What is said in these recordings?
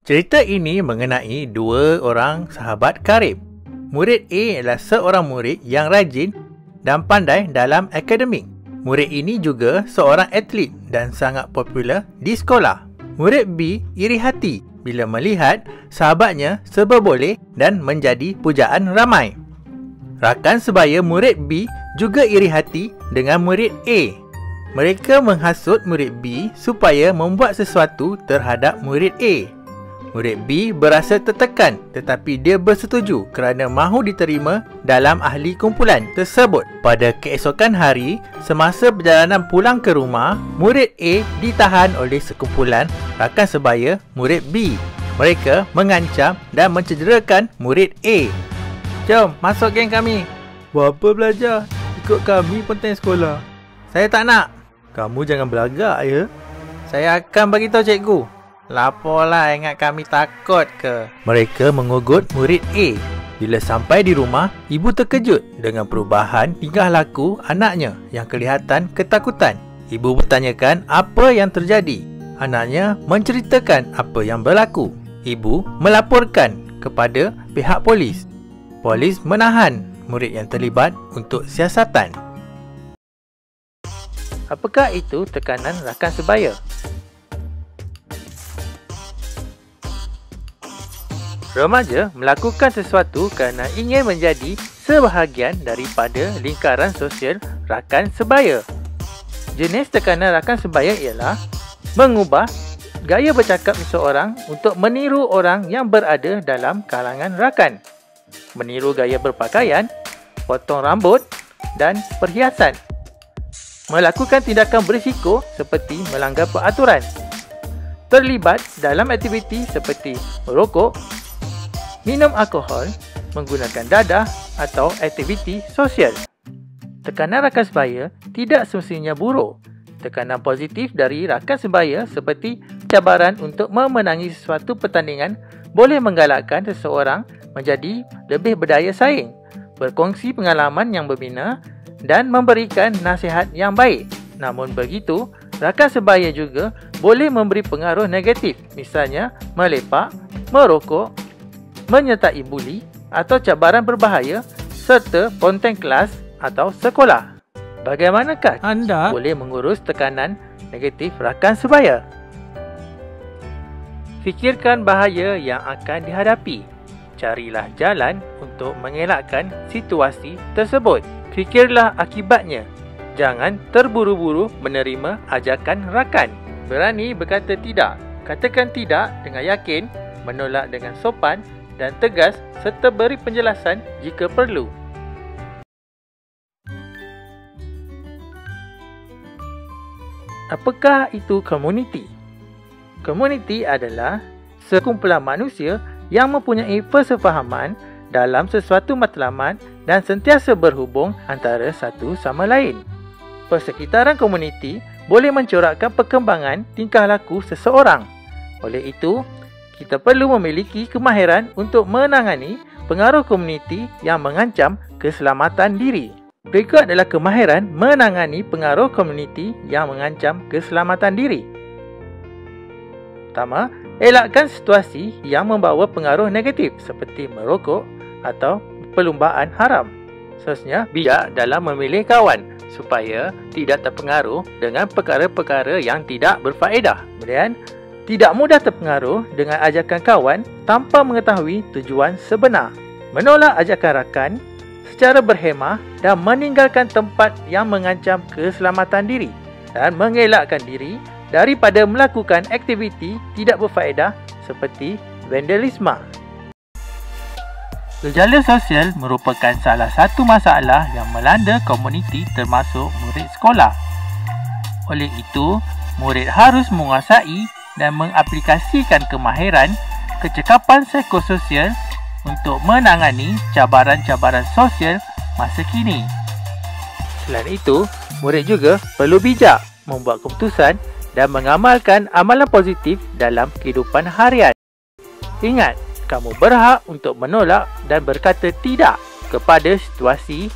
Cerita ini mengenai dua orang sahabat karib. Murid A adalah seorang murid yang rajin dan pandai dalam akademik. Murid ini juga seorang atlet dan sangat popular di sekolah. Murid B iri hati bila melihat sahabatnya serba boleh dan menjadi pujaan ramai. Rakan sebaya murid B juga iri hati dengan murid A. Mereka menghasut murid B supaya membuat sesuatu terhadap murid A. Murid B berasa tertekan tetapi dia bersetuju kerana mahu diterima dalam ahli kumpulan tersebut. Pada keesokan hari, semasa perjalanan pulang ke rumah, murid A ditahan oleh sekumpulan rakan sebaya murid B. Mereka mengancam dan mencederakan murid A. "Jom, masuk geng kami." "Buat apa belajar? Ikut kami penting sekolah." "Saya tak nak." "Kamu jangan belagak ya." "Saya akan beritahu cikgu." "Laporlah, ingat kami takut ke?" Mereka mengugut murid A. Bila sampai di rumah, ibu terkejut dengan perubahan tingkah laku anaknya yang kelihatan ketakutan. Ibu bertanyakan apa yang terjadi. Anaknya menceritakan apa yang berlaku. Ibu melaporkan kepada pihak polis. Polis menahan murid yang terlibat untuk siasatan. Apakah itu tekanan rakan sebaya? Remaja melakukan sesuatu kerana ingin menjadi sebahagian daripada lingkaran sosial rakan sebaya. Jenis tekanan rakan sebaya ialah mengubah gaya bercakap seseorang untuk meniru orang yang berada dalam kalangan rakan, meniru gaya berpakaian, potong rambut dan perhiasan, melakukan tindakan berisiko seperti melanggar peraturan, terlibat dalam aktiviti seperti merokok, minum alkohol, menggunakan dadah atau aktiviti sosial. Tekanan rakan sebaya tidak semestinya buruk. Tekanan positif dari rakan sebaya seperti cabaran untuk memenangi sesuatu pertandingan boleh menggalakkan seseorang menjadi lebih berdaya saing, berkongsi pengalaman yang berbina dan memberikan nasihat yang baik. Namun begitu, rakan sebaya juga boleh memberi pengaruh negatif, misalnya melepak, merokok, menyertai buli atau cabaran berbahaya serta konten kelas atau sekolah. Bagaimanakah anda boleh mengurus tekanan negatif rakan sebaya? Fikirkan bahaya yang akan dihadapi. Carilah jalan untuk mengelakkan situasi tersebut. Fikirlah akibatnya. Jangan terburu-buru menerima ajakan rakan. Berani berkata tidak. Katakan tidak dengan yakin, menolak dengan sopan dan tegas serta beri penjelasan jika perlu. Apakah itu komuniti? Komuniti adalah sekumpulan manusia yang mempunyai persefahaman dalam sesuatu matlamat dan sentiasa berhubung antara satu sama lain. Persekitaran komuniti boleh mencorakkan perkembangan tingkah laku seseorang. Oleh itu, kita perlu memiliki kemahiran untuk menangani pengaruh komuniti yang mengancam keselamatan diri. Berikut adalah kemahiran menangani pengaruh komuniti yang mengancam keselamatan diri. Pertama, elakkan situasi yang membawa pengaruh negatif seperti merokok atau perlumbaan haram. Seterusnya, bijak dalam memilih kawan supaya tidak terpengaruh dengan perkara-perkara yang tidak berfaedah. Kemudian, tidak mudah terpengaruh dengan ajakan kawan tanpa mengetahui tujuan sebenar. Menolak ajakan rakan secara berhemah dan meninggalkan tempat yang mengancam keselamatan diri dan mengelakkan diri daripada melakukan aktiviti tidak berfaedah seperti vandalisme. Gejala sosial merupakan salah satu masalah yang melanda komuniti termasuk murid sekolah. Oleh itu, murid harus menguasai dan mengaplikasikan kemahiran kecekapan psikososial untuk menangani cabaran-cabaran sosial masa kini. Selain itu, murid juga perlu bijak membuat keputusan dan mengamalkan amalan positif dalam kehidupan harian. Ingat, kamu berhak untuk menolak dan berkata tidak kepada situasi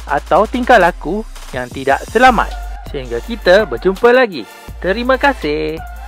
atau tingkah laku yang tidak selamat. Sehingga kita berjumpa lagi. Terima kasih.